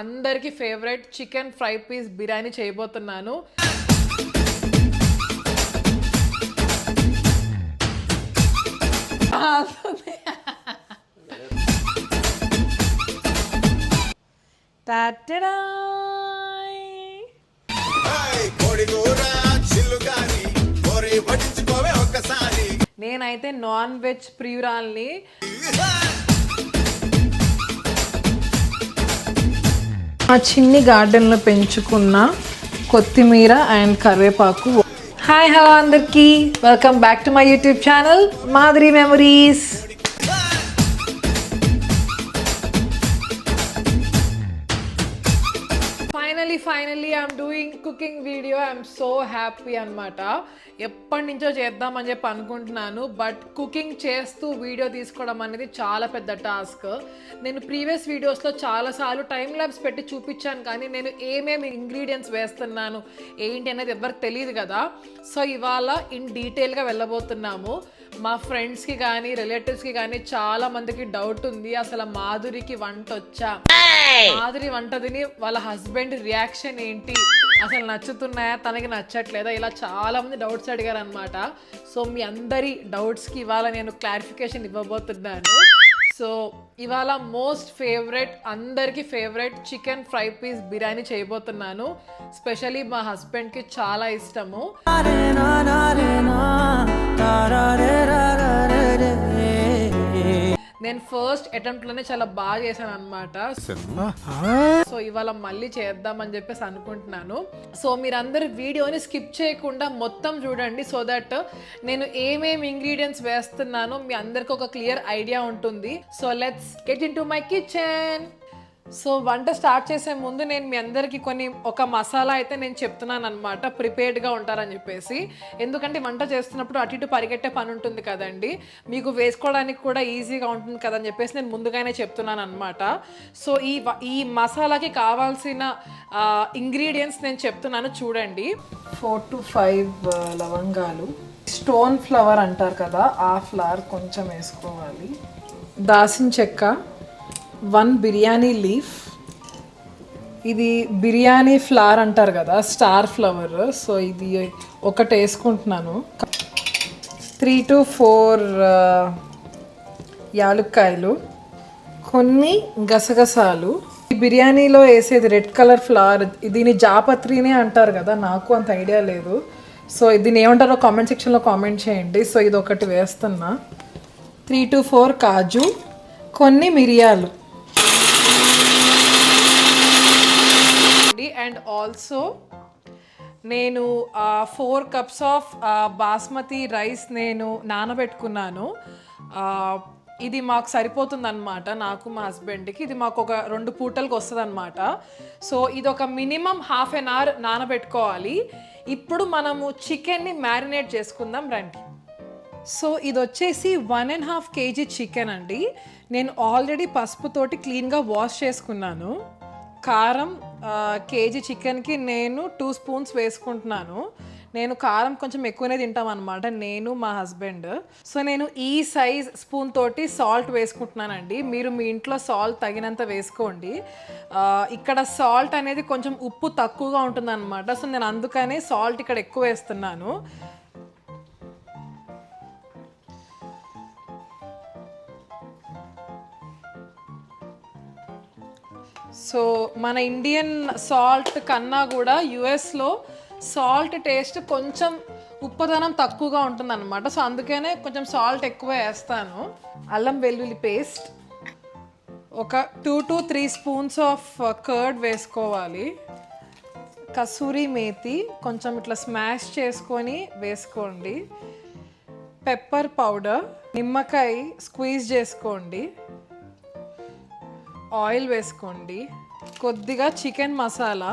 అందరికి favourite chicken fry piece biryani చేయబోతున్నాను. నేనైతే నాన్ వెజ్ ప్రియురాల్ని. మా చిన్ని గార్డెన్లో పెంచుకున్న కొత్తిమీర అండ్ కరివేపాకు. హాయ్ హలో అందరికీ, welcome back to my YouTube channel Madhuri memories. Finally I'm doing cooking video. I'm so happy అనమాట. ఎప్పటి నుంచో చేద్దామని చెప్పి అనుకుంటున్నాను, బట్ కుకింగ్ చేస్తూ వీడియో తీసుకోవడం అనేది చాలా పెద్ద టాస్క్. నేను ప్రీవియస్ వీడియోస్లో చాలాసార్లు టైం ల్యాబ్స్ పెట్టి చూపించాను, కానీ నేను ఏమేమి ఇంగ్రీడియంట్స్ వేస్తున్నాను ఏంటి అనేది ఎవరికి తెలియదు కదా. సో ఇవాళ ఇన్ డీటెయిల్గా వెళ్ళబోతున్నాము. మా ఫ్రెండ్స్కి కానీ రిలేటివ్స్కి కానీ చాలా మందికి డౌట్ ఉంది, అసలు మాధురికి వంట వచ్చా, మాధురి వంట తిని వాళ్ళ హస్బెండ్ రియాక్షన్ ఏంటి, అసలు నచ్చుతున్నాయా, తనకి నచ్చట్లేదా, ఇలా చాలా మంది డౌట్స్ అడిగారు అనమాట. సో మీ అందరి డౌట్స్కి ఇవాళ నేను క్లారిఫికేషన్ ఇవ్వబోతున్నాను. సో ఇవాళ మోస్ట్ ఫేవరెట్, అందరికీ favourite chicken fry piece biryani చేయబోతున్నాను. స్పెషలీ మా హస్బెండ్కి చాలా ఇష్టము. నేను ఫస్ట్ అటెంప్ట్లోనే చాలా బాగా చేశాను అనమాట. సో ఇవాళ మళ్ళీ చేద్దామని చెప్పేసి అనుకుంటున్నాను. సో మీరందరూ వీడియోని స్కిప్ చేయకుండా మొత్తం చూడండి, సో దట్ నేను ఏమేమి ఇంగ్రీడియంట్స్ వేస్తున్నానో మీ అందరికి ఒక క్లియర్ ఐడియా ఉంటుంది. So let's get in to my kitchen. So వంట స్టార్ట్ చేసే ముందు నేను మీ అందరికీ ఒక మసాలా అయితే నేను చెప్తున్నాను అనమాట, ప్రిపేర్డ్గా ఉంటారని చెప్పేసి. ఎందుకంటే వంట చేస్తున్నప్పుడు అటు ఇటు పరిగెట్టే పని ఉంటుంది కదండి, మీకు వేసుకోవడానికి కూడా ఈజీగా ఉంటుంది కదని చెప్పేసి నేను ముందుగానే చెప్తున్నాను అనమాట. సో ఈ మసాలాకి కావాల్సిన ఇంగ్రీడియంట్స్ నేను చెప్తున్నాను చూడండి. 4 to 5 లవంగాలు, స్టోన్ ఫ్లవర్ అంటారు కదా, ఆ ఫ్లవర్ కొంచెం వేసుకోవాలి. దాల్చిన చెక్క, 1 బిర్యానీ లీఫ్, ఇది బిర్యానీ ఫ్లవర్ అంటారు కదా, స్టార్ ఫ్లవర్. సో ఇది ఒకటి వేసుకుంటున్నాను. 3 to 4 యాలుక్కాయలు, కొన్ని గసగసాలు. ఈ బిర్యానీలో వేసేది రెడ్ కలర్ ఫ్లవర్, దీని జాపత్రినే అంటారు కదా, నాకు అంత ఐడియా లేదు. సో దీన్ని ఏమంటారో కామెంట్ సెక్షన్లో కామెంట్ చేయండి. సో ఇది ఒకటి వేస్తున్నా. 3 to 4 కాజు, కొన్ని మిరియాలు. అండ్ ఆల్సో నేను 4 cups ఆఫ్ బాస్మతి రైస్ నేను నానబెట్టుకున్నాను. ఇది మాకు సరిపోతుంది అనమాట, నాకు మా హస్బెండ్కి. ఇది మాకు ఒక 2 పూటలకు వస్తుంది అనమాట. సో ఇది ఒక మినిమం 1/2 an hour నానబెట్టుకోవాలి. ఇప్పుడు మనము చికెన్ని మ్యారినేట్ చేసుకుందాం రండి. సో ఇది వచ్చేసి 1.5 kg చికెన్ అండి. నేను ఆల్రెడీ పసుపుతోటి క్లీన్గా వాష్ చేసుకున్నాను. కారం కేజీ చికెన్కి నేను 2 spoons వేసుకుంటున్నాను. నేను కారం కొంచెం ఎక్కువనే తింటాం అనమాట, నేను మా హస్బెండ్. సో నేను ఈ సైజ్ స్పూన్ తోటి సాల్ట్ వేసుకుంటున్నానండి. మీరు మీ ఇంట్లో సాల్ట్ తగినంత వేసుకోండి. ఇక్కడ సాల్ట్ అనేది కొంచెం ఉప్పు తక్కువగా ఉంటుంది అనమాట. సో నేను అందుకనే సాల్ట్ ఇక్కడ ఎక్కువ వేస్తున్నాను. సో మన ఇండియన్ సాల్ట్ కన్నా కూడా యుఎస్లో సాల్ట్ టేస్ట్ కొంచెం ఉప్పుదనం తక్కువగా ఉంటుంది అనమాట. సో అందుకనే కొంచెం సాల్ట్ ఎక్కువ వేస్తాను. అల్లం వెల్లుల్లి పేస్ట్, ఒక 2 to 3 spoons ఆఫ్ కర్డ్ వేసుకోవాలి. కసూరి మేతి కొంచెం ఇట్లా స్మాష్ చేసుకొని వేసుకోండి. పెప్పర్ పౌడర్, నిమ్మకాయ స్క్వీజ్ చేసుకోండి. ఆయిల్ వేసుకోండి. కొద్దిగా చికెన్ మసాలా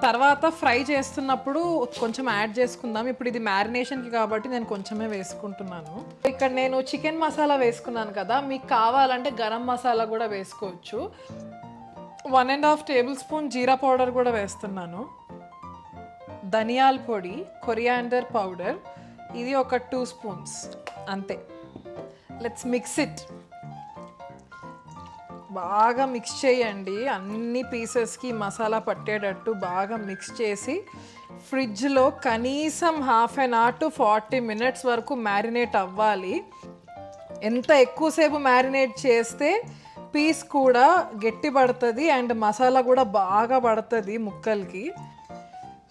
తర్వాత ఫ్రై చేస్తున్నప్పుడు కొంచెం యాడ్ చేసుకుందాం. ఇప్పుడు ఇది మ్యారినేషన్కి కాబట్టి నేను కొంచెమే వేసుకుంటున్నాను. ఇక్కడ నేను చికెన్ మసాలా వేసుకున్నాను కదా, మీకు కావాలంటే గరం మసాలా కూడా వేసుకోవచ్చు. 1.5 tablespoon జీరా పౌడర్ కూడా వేస్తున్నాను. ధనియాల పొడి, కొరియాండర్ పౌడర్, ఇది ఒక 2 spoons అంతే. Let's mix it. బాగా మిక్స్ చేయండి, అన్ని పీసెస్కి మసాలా పట్టేటట్టు బాగా మిక్స్ చేసి ఫ్రిడ్జ్లో కనీసం 1/2 అవర్ టు 40 మినిట్స్ వరకు మ్యారినేట్ అవ్వాలి. ఎంత ఎక్కువసేపు మ్యారినేట్ చేస్తే పీస్ కూడా గట్టి పడుతుంది అండ్ మసాలా కూడా బాగా పడుతుంది ముక్కలకి.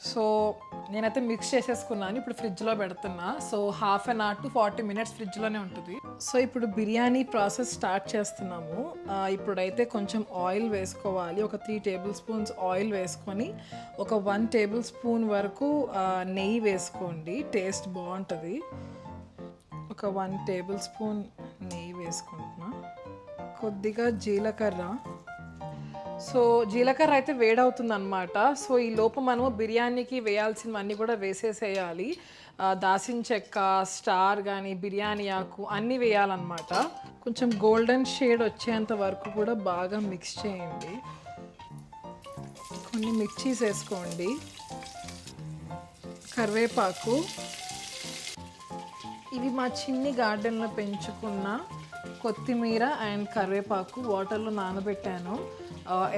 సో నేనైతే మిక్స్ చేసేసుకున్నాను, ఇప్పుడు ఫ్రిడ్జ్లో పెడుతున్నా. సో 1/2 అవర్ టు 40 మినిట్స్ ఫ్రిడ్జ్లోనే ఉంటుంది. సో ఇప్పుడు బిర్యానీ ప్రాసెస్ స్టార్ట్ చేస్తున్నాము. ఇప్పుడైతే కొంచెం ఆయిల్ వేసుకోవాలి, ఒక 3 టేబుల్ స్పూన్స్ ఆయిల్ వేసుకొని ఒక 1 టేబుల్ స్పూన్ వరకు నెయ్యి వేసుకోండి, టేస్ట్ బాగుంటుంది. ఒక 1 టేబుల్ స్పూన్ నెయ్యి వేసుకుంటున్నా. కొద్దిగా జీలకర్ర. సో జీలకర్ర అయితే వేడవుతుంది అనమాట. సో ఈ లోపు మనము బిర్యానీకి వేయాల్సినవన్నీ కూడా వేసేసేయాలి. దాల్చిన చెక్క, స్టార్ కానీ, బిర్యానీ ఆకు అన్నీ వేయాలన్నమాట. కొంచెం గోల్డెన్ షేడ్ వచ్చేంత వరకు కూడా బాగా మిక్స్ చేయండి. కొన్ని మిర్చీస్ వేసుకోండి, కరివేపాకు. ఇవి మా చిన్ని గార్డెన్లో పెంచుకున్న కొత్తిమీర అండ్ కరివేపాకు వాటర్లో నానబెట్టాను.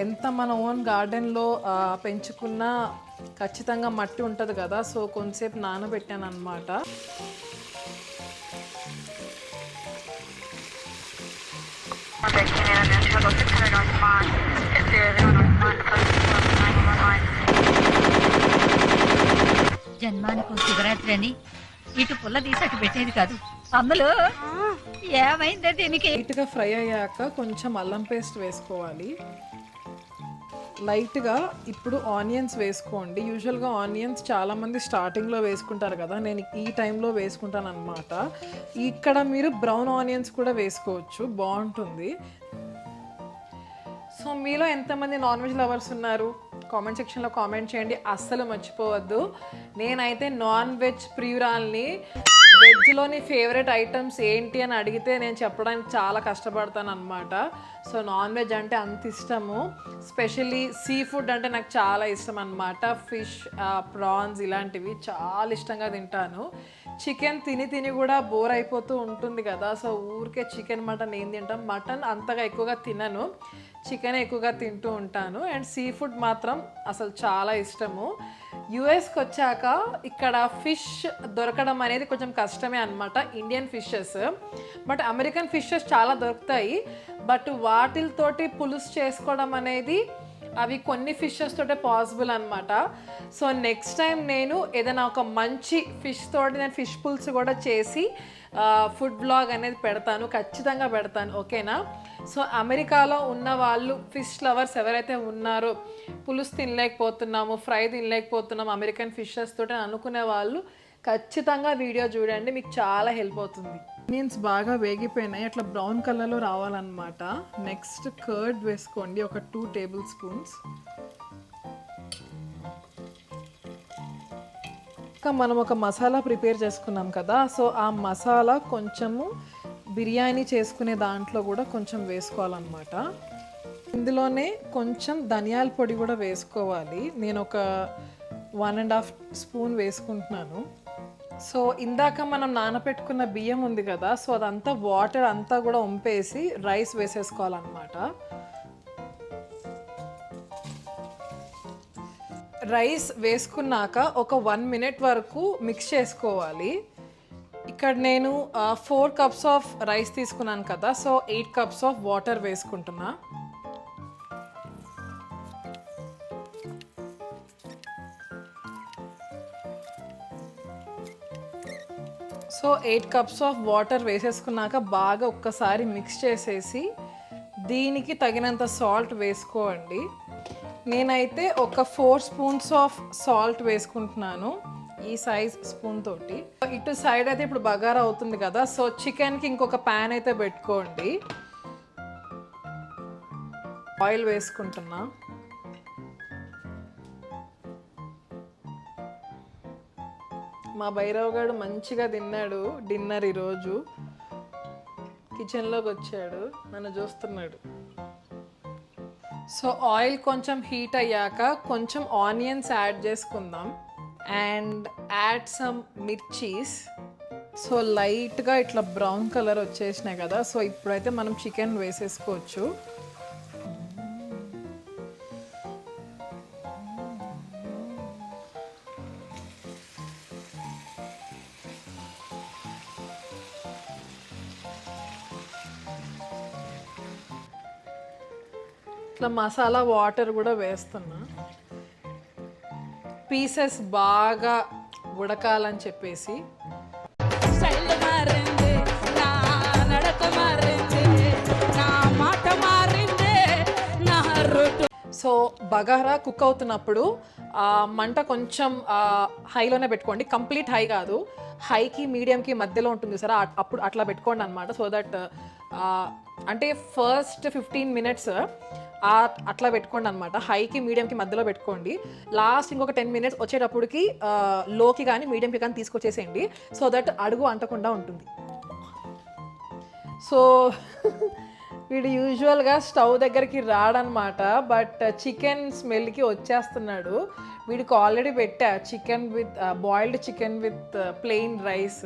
ఎంత మన ఓన్ గార్డెన్లో పెంచుకున్నా ఖచ్చితంగా మట్టి ఉంటుంది కదా, సో కొంతసేపు నానబెట్టాను అన్నమాట. జన్మానికి శివరాత్రి అని ఇటు పుల్ల తీసి అటు పెట్టేది కాదు. అమ్మలు ఏమైందే దీనికి? లైట్గా ఫ్రై అయ్యాక కొంచెం అల్లం పేస్ట్ వేసుకోవాలి. లైట్గా ఇప్పుడు ఆనియన్స్ వేసుకోండి. యూజువల్గా ఆనియన్స్ చాలామంది స్టార్టింగ్లో వేసుకుంటారు కదా, నేను ఈ టైంలో వేసుకుంటాను అనమాట. ఇక్కడ మీరు బ్రౌన్ ఆనియన్స్ కూడా వేసుకోవచ్చు, బాగుంటుంది. సో మీలో ఎంతమంది నాన్ వెజ్ లవర్స్ ఉన్నారు కామెంట్ సెక్షన్లో కామెంట్ చేయండి, అస్సలు మర్చిపోవద్దు. నేనైతే నాన్ వెజ్ ప్రియురాల్ని. వెజ్లోని ఫేవరెట్ ఐటమ్స్ ఏంటి అని అడిగితే నేను చెప్పడానికి చాలా కష్టపడతాను అనమాట. సో నాన్ వెజ్ అంటే అంత ఇష్టము, స్పెషల్లీ సీ ఫుడ్ అంటే నాకు చాలా ఇష్టం అనమాట. ఫిష్, ప్రాన్స్ ఇలాంటివి చాలా ఇష్టంగా తింటాను. చికెన్ తిని తిని కూడా బోర్ అయిపోతూ ఉంటుంది కదా, సో ఊరికే చికెన్ మటన్ ఏం తింటాం. మటన్ అంతగా ఎక్కువగా తినను, చికెన్ ఎక్కువగా తింటూ ఉంటాను. అండ్ సీ ఫుడ్ మాత్రం అసలు చాలా ఇష్టము. యుఎస్కి వచ్చాక ఇక్కడ ఫిష్ దొరకడం అనేది కొంచెం కష్టమే అనమాట, Indian fishes. But American fishes చాలా దొరుకుతాయి, బట్ వాటితోటి పులుసు చేసుకోవడం అనేది అవి కొన్ని ఫిషెస్ తోటే పాసిబుల్ అనమాట. సో నెక్స్ట్ టైం నేను ఏదైనా ఒక మంచి ఫిష్ తోటి నేను ఫిష్ పులుసు కూడా చేసి ఫుడ్ బ్లాగ్ అనేది పెడతాను, ఖచ్చితంగా పెడతాను, ఓకేనా? సో అమెరికాలో ఉన్న వాళ్ళు ఫిష్ లవర్స్ ఎవరైతే ఉన్నారో, పులుసు తినలేకపోతున్నాము, ఫ్రై తినలేకపోతున్నాము అమెరికన్ ఫిషెస్ తోటి అనుకునే వాళ్ళు ఖచ్చితంగా వీడియో చూడండి, మీకు చాలా హెల్ప్ అవుతుంది. ఆనియన్స్ బాగా వేగిపోయినాయి, అట్లా బ్రౌన్ కలర్లో రావాలన్నమాట. నెక్స్ట్ కర్డ్ వేసుకోండి, ఒక 2 టేబుల్ స్పూన్స్. ఇంకా మనం ఒక మసాలా ప్రిపేర్ చేసుకున్నాం కదా, సో ఆ మసాలా కొంచెము బిర్యానీ చేసుకునే దాంట్లో కూడా కొంచెం వేసుకోవాలన్నమాట. ఇందులోనే కొంచెం ధనియాల పొడి కూడా వేసుకోవాలి, నేను ఒక 1.5 స్పూన్ వేసుకుంటున్నాను. సో ఇందాక మనం నానబెట్టుకున్న బియ్యం ఉంది కదా, సో అదంతా వాటర్ అంతా కూడా వంపేసి రైస్ వేసేసుకోవాలన్నమాట. రైస్ వేసుకున్నాక ఒక 1 మినిట్ వరకు మిక్స్ చేసుకోవాలి. ఇక్కడ నేను 4 కప్స్ ఆఫ్ రైస్ తీసుకున్నాను కదా, సో 8 కప్స్ ఆఫ్ వాటర్ వేసుకుంటున్నా. సో 8 కప్స్ ఆఫ్ వాటర్ వేసేసుకున్నాక బాగా ఒక్కసారి మిక్స్ చేసేసి దీనికి తగినంత సాల్ట్ వేసుకోండి. నేనైతే ఒక 4 స్పూన్స్ ఆఫ్ సాల్ట్ వేసుకుంటున్నాను ఈ సైజ్ స్పూన్ తోటి. ఇటు సైడ్ అయితే ఇప్పుడు బగారా అవుతుంది కదా, సో చికెన్కి ఇంకొక ప్యాన్ అయితే పెట్టుకోండి. ఆయిల్ వేసుకుంటున్నా. మా భైరవ్ గారు మంచిగా తిన్నాడు డిన్నర్. ఈరోజు కిచెన్లోకి వచ్చాడు, నన్ను చూస్తున్నాడు. సో ఆయిల్ కొంచెం హీట్ అయ్యాక కొంచెం ఆనియన్స్ యాడ్ చేసుకుందాం and add some mirchis. So లైట్గా ఇట్లా బ్రౌన్ కలర్ వచ్చేసినాయి కదా, సో ఇప్పుడైతే మనం చికెన్ వేసేసుకోవచ్చు. ఇట్లా మసాలా వాటర్ కూడా వేస్తున్నా, పీసెస్ బాగా ఉడకాలని చెప్పేసి. సో బగారా కుక్ అవుతున్నప్పుడు మంట కొంచెం హైలోనే పెట్టుకోండి, కంప్లీట్ హై కాదు, హైకి మీడియంకి మధ్యలో ఉంటుంది సరే, అప్పుడు అట్లా పెట్టుకోండి అనమాట. సో దట్ అంటే ఫస్ట్ 15 minutes అట్లా పెట్టుకోండి అనమాట, హైకి మీడియంకి మధ్యలో పెట్టుకోండి. లాస్ట్ ఇంకొక 10 minutes వచ్చేటప్పటికి లోకి కానీ మీడియంకి కానీ తీసుకొచ్చేసేయండి, సో దట్ అడుగు అంటకుండా ఉంటుంది. సో వీడు యూజువల్గా స్టవ్ దగ్గరికి రాడనమాట, బట్ చికెన్ స్మెల్కి వచ్చేస్తున్నాడు. వీడికి ఆల్రెడీ పెట్టా chicken with boiled chicken with plain rice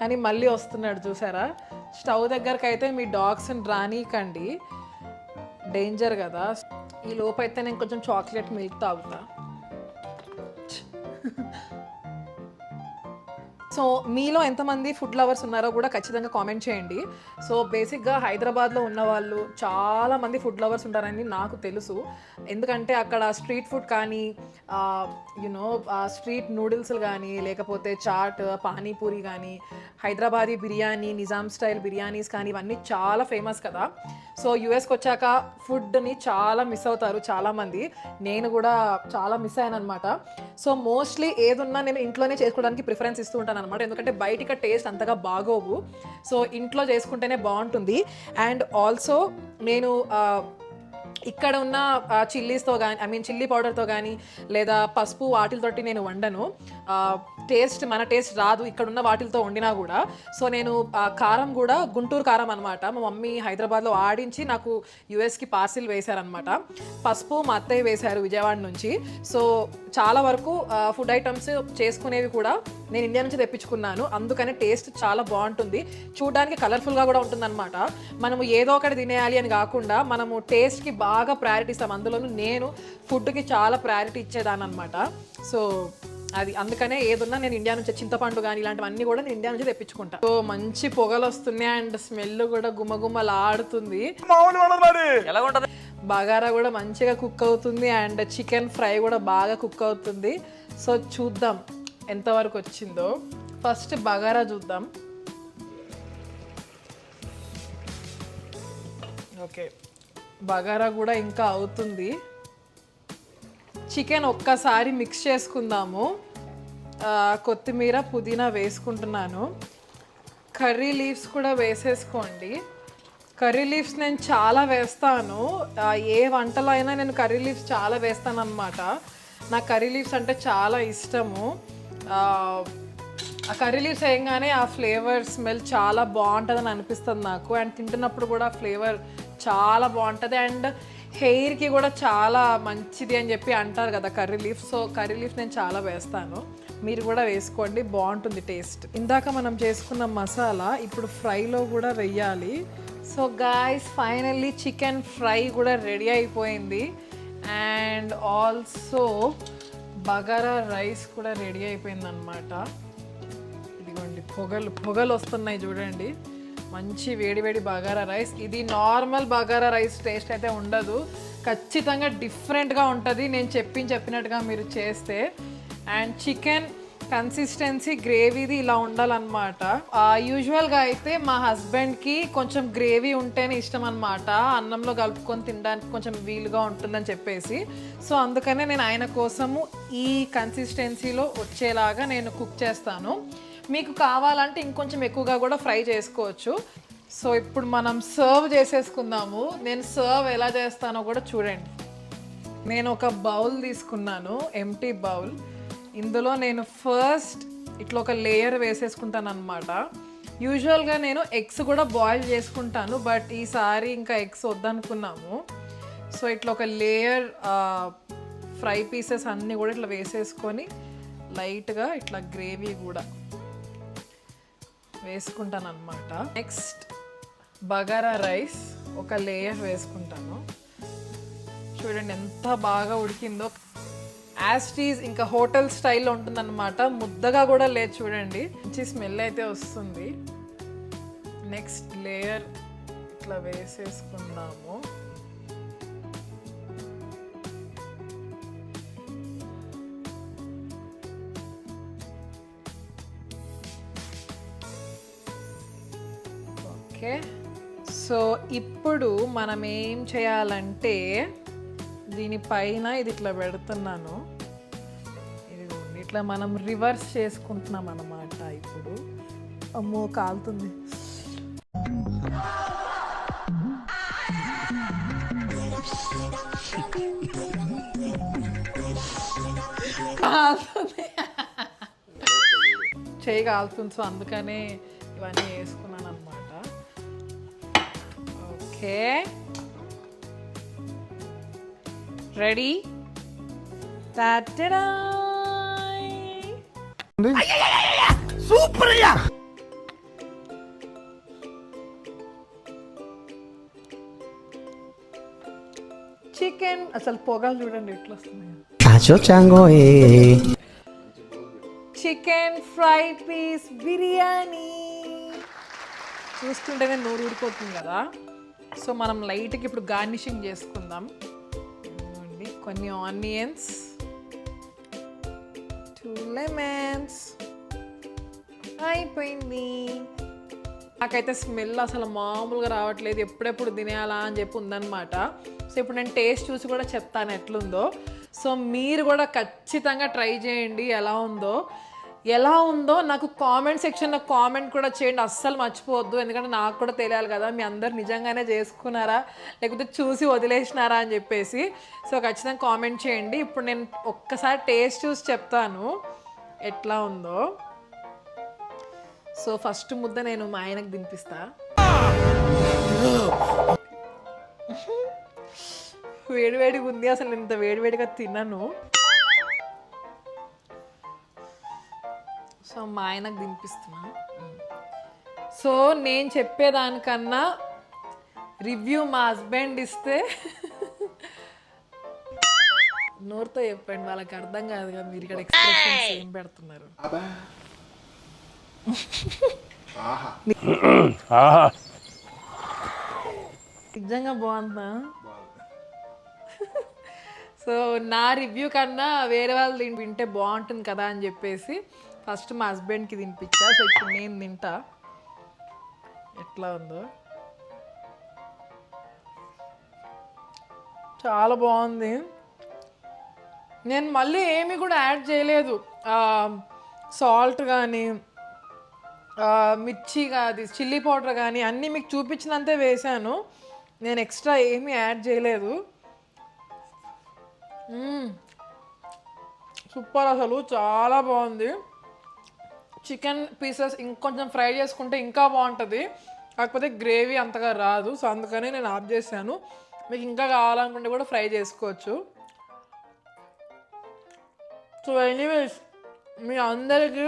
అని మళ్ళీ వస్తున్నాడు చూసారా. స్టవ్ దగ్గరకు అయితే మీ డాగ్స్ని రానీకండి, డేంజర్ కదా. ఈ లోపైతే నేను కొంచెం చాక్లెట్ మిల్క్ తాగుతా. సో మీలో ఎంతమంది ఫుడ్ లవర్స్ ఉన్నారో కూడా ఖచ్చితంగా కామెంట్ చేయండి. సో బేసిక్గా హైదరాబాద్లో ఉన్న వాళ్ళు చాలామంది ఫుడ్ లవర్స్ ఉంటారని నాకు తెలుసు, ఎందుకంటే అక్కడ స్ట్రీట్ ఫుడ్ కానీ స్ట్రీట్ నూడిల్స్లు కానీ లేకపోతే చాట్ పానీపూరి కానీ హైదరాబాదీ బిర్యానీ నిజాం స్టైల్ బిర్యానీస్ కానీ ఇవన్నీ చాలా ఫేమస్ కదా. సో యూఎస్కి వచ్చాక ఫుడ్ని చాలా మిస్ అవుతారు చాలామంది, నేను కూడా చాలా మిస్ అయ్యాను అనమాట. సో మోస్ట్లీ ఏదున్నా నేను ఇంట్లోనే చేసుకోవడానికి ప్రిఫరెన్స్ ఇస్తూ ఉంటాను అనమాట, ఎందుకంటే బయటికి టేస్ట్ అంతగా బాగోవు, సో ఇంట్లో చేసుకుంటేనే బాగుంటుంది. అండ్ ఆల్సో నేను ఇక్కడ ఉన్న చిల్లీస్తో కానీ చిల్లీ పౌడర్తో కానీ లేదా పసుపు వాటితోటి నేను వండను, మన టేస్ట్ రాదు ఇక్కడున్న వాటితో వండినా కూడా. సో నేను కారం కూడా గుంటూరు కారం అనమాట, మా మమ్మీ హైదరాబాద్లో ఆడించి నాకు యూఎస్కి పార్సిల్ వేశారనమాట. పసుపు మా అత్తయ్య వేశారు విజయవాడ నుంచి. సో చాలా వరకు ఫుడ్ ఐటమ్స్ చేసుకునేవి కూడా నేను ఇండియా నుంచి తెప్పించుకున్నాను, అందుకని టేస్ట్ చాలా బాగుంటుంది, చూడడానికి కలర్ఫుల్గా కూడా ఉంటుందన్నమాట. మనము ఏదో ఒకటి తినేయాలి అని కాకుండా మనము టేస్ట్కి బాగా ప్రయారిటీ ఇస్తాం, అందులోనూ నేను ఫుడ్కి చాలా ప్రయారిటీ ఇచ్చేదాన్ని అనమాట. సో అది అందుకనే ఏదున్నా నేను ఇండియా నుంచి చింతపండు కానీ ఇలాంటివన్నీ కూడా నేను ఇండియా నుంచి తెప్పించుకుంటా. సో మంచి పొగలు వస్తున్నాయి అండ్ స్మెల్ కూడా గుమగుమలాడుతుంది. బగారా కూడా మంచిగా కుక్ అవుతుంది అండ్ చికెన్ ఫ్రై కూడా బాగా కుక్ అవుతుంది. సో చూద్దాం ఎంతవరకు వచ్చిందో. ఫస్ట్ బగారా చూద్దాం. ఓకే, బగారా కూడా ఇంకా అవుతుంది. చికెన్ ఒక్కసారి మిక్స్ చేసుకుందాము. కొత్తిమీర పుదీనా వేసుకుంటున్నాను, కర్రీ లీవ్స్ కూడా వేసేసుకోండి. కర్రీ లీవ్స్ నేను చాలా వేస్తాను, ఏ వంటలో అయినా నేను కర్రీ లీవ్స్ చాలా వేస్తాను అనమాట. నాకు కర్రీ లీవ్స్ అంటే చాలా ఇష్టము. ఆ కర్రీ లీవ్స్ వేయగానే ఆ ఫ్లేవర్ స్మెల్ చాలా బాగుంటుందని అనిపిస్తుంది నాకు, అండ్ తింటున్నప్పుడు కూడా ఫ్లేవర్ చాలా బాగుంటుంది అండ్ హెయిర్కి కూడా చాలా మంచిది అని చెప్పి అంటారు కదా curry leaf. So curry leaf నేను చాలా వేస్తాను, మీరు కూడా వేసుకోండి, బాగుంటుంది టేస్ట్. ఇందాక మనం చేసుకున్న మసాలా ఇప్పుడు ఫ్రైలో కూడా వెయ్యాలి. So guys finally chicken fry కూడా రెడీ అయిపోయింది అండ్ ఆల్సో బగారా రైస్ కూడా రెడీ అయిపోయింది అనమాట. ఇదిగోండి పొగలు వస్తున్నాయి చూడండి, మంచి వేడివేడి బగారా రైస్. ఇది నార్మల్ బగారా రైస్ టేస్ట్ అయితే ఉండదు, ఖచ్చితంగా డిఫరెంట్గా ఉంటుంది నేను చెప్పినట్టుగా మీరు చేస్తే. అండ్ చికెన్ కన్సిస్టెన్సీ గ్రేవీది ఇలా ఉండాలన్నమాట. యూజువల్గా అయితే మా హస్బెండ్కి కొంచెం గ్రేవీ ఉంటేనే ఇష్టం అనమాట, అన్నంలో కలుపుకొని తినడానికి కొంచెం వీలుగా ఉంటుందని చెప్పేసి. సో అందుకనే నేను ఆయన కోసము ఈ కన్సిస్టెన్సీలో వచ్చేలాగా నేను కుక్ చేస్తాను. మీకు కావాలంటే ఇంకొంచెం ఎక్కువగా కూడా ఫ్రై చేసుకోవచ్చు. సో ఇప్పుడు మనం సర్వ్ చేసేసుకుందాము. నేను సర్వ్ ఎలా చేస్తానో కూడా చూడండి. నేను ఒక బౌల్ తీసుకున్నాను, ఎంటీ బౌల్. ఇందులో నేను ఫస్ట్ ఇట్లా ఒక లేయర్ వేసేసుకుంటాను అనమాట. యూజువల్గా నేను ఎగ్స్ కూడా బాయిల్ చేసుకుంటాను, బట్ ఈసారి ఇంకా ఎగ్స్ వద్దనుకున్నాము. సో ఇట్లా ఒక లేయర్ ఫ్రై పీసెస్ అన్నీ కూడా ఇట్లా వేసేసుకొని లైట్గా ఇట్లా గ్రేవీ కూడా వేసుకుంటాను అనమాట. నెక్స్ట్ బగారా రైస్ ఒక లేయర్ వేసుకుంటాను. చూడండి ఎంత బాగా ఉడికిందో, యాస్టీస్ ఇంకా హోటల్ స్టైల్లో ఉంటుందన్నమాట, ముద్దగా కూడా లేదు చూడండి, మంచి స్మెల్ అయితే వస్తుంది. నెక్స్ట్ లేయర్ ఇట్లా వేసేసుకుందాము. ఓకే, సో ఇప్పుడు మనం ఏం చేయాలంటే దీనిపైన ఇది ఇట్లా పెడుతున్నాను, ఇది ఇట్లా మనం రివర్స్ చేసుకుంటున్నాం అన్నమాట. ఇప్పుడు అమ్మో కాలుతుంది. చేయి కాలుతుంది, సో అందుకనే ఇవన్నీ వేసుకున్నాను అనమాట. Okay, ready. సూపర్ అయ్యా. చికెన్ అసలు పొగలు చూడండి ఎట్లా వస్తున్నాయి. చికెన్ ఫ్రై పీస్ బిర్యానీ చూస్తుంటేనే నోరు ఊడిపోతుంది కదా. సో మనం లైట్గా ఇప్పుడు గార్నిషింగ్ చేసుకుందాం. కొన్ని ఆనియన్స్, 2 లెమన్స్, అయిపోయింది. నాకైతే స్మెల్ అసలు మామూలుగా రావట్లేదు, ఎప్పుడెప్పుడు తినేయాలా అని చెప్పి ఉందన్నమాట. సో ఇప్పుడు నేను టేస్ట్ చూసి కూడా చెప్తాను ఎట్లుందో. సో మీరు కూడా ఖచ్చితంగా ట్రై చేయండి, ఎలా ఉందో నాకు కామెంట్ సెక్షన్లో కామెంట్ కూడా చేయండి, అస్సలు మర్చిపోవద్దు. ఎందుకంటే నాకు కూడా తెలియాలి కదా మీ అందరు నిజంగానే చేసుకున్నారా లేకపోతే చూసి వదిలేసినారా అని చెప్పేసి. సో ఖచ్చితంగా కామెంట్ చేయండి. ఇప్పుడు నేను ఒక్కసారి టేస్ట్ చూసి చెప్తాను ఎట్లా ఉందో. సో ఫస్ట్ ముద్ద నేను మా ఆయనకు తినిపిస్తా. వేడివేడిగా ఉంది, అసలు ఇంత వేడివేడిగా తిన్నాను. సో మా ఆయనకు తినిపిస్తున్నా. సో నేను చెప్పేదానికన్నా రివ్యూ మా హస్బెండ్ ఇస్తే నోరుతో చెప్పండి, వాళ్ళకి అర్థం కాదుగా మీరు ఇక్కడ ఎక్స్ప్రెషన్స్ ఏం పెడుతున్నారు. నిజంగా బాగుందా? సో నా రివ్యూ కన్నా వేరే వాళ్ళు వింటే బాగుంటుంది కదా అని చెప్పేసి ఫస్ట్ మా హస్బెండ్కి తినిపించా. సో ఇప్పుడు నేను తింటా ఎట్లా ఉందో. చాలా బాగుంది. నేను మళ్ళీ ఏమి కూడా యాడ్ చేయలేదు, సాల్ట్ కానీ మిర్చి కాదు చిల్లీ పౌడర్ కానీ అన్నీ మీకు చూపించినంతే వేసాను, నేను ఎక్స్ట్రా ఏమీ యాడ్ చేయలేదు. సూపర్, అసలు చాలా బాగుంది. చికెన్ పీసెస్ ఇంకొంచెం ఫ్రై చేసుకుంటే ఇంకా బాగుంటుంది, కాకపోతే గ్రేవీ అంతగా రాదు. సో అందుకని నేను ఆఫ్ చేశాను. మీకు ఇంకా కావాలనుకుంటే కూడా ఫ్రై చేసుకోవచ్చు. సో ఎనీవేస్ మీ అందరికీ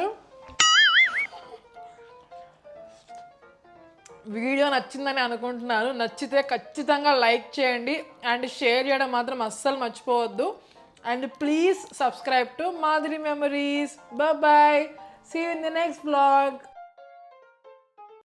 వీడియో నచ్చిందని అనుకుంటున్నాను. నచ్చితే ఖచ్చితంగా లైక్ చేయండి అండ్ షేర్ చేయడం మాత్రం అస్సలు మర్చిపోవద్దు. And please subscribe to Madhuri memories. Bye bye. See you in the next vlog.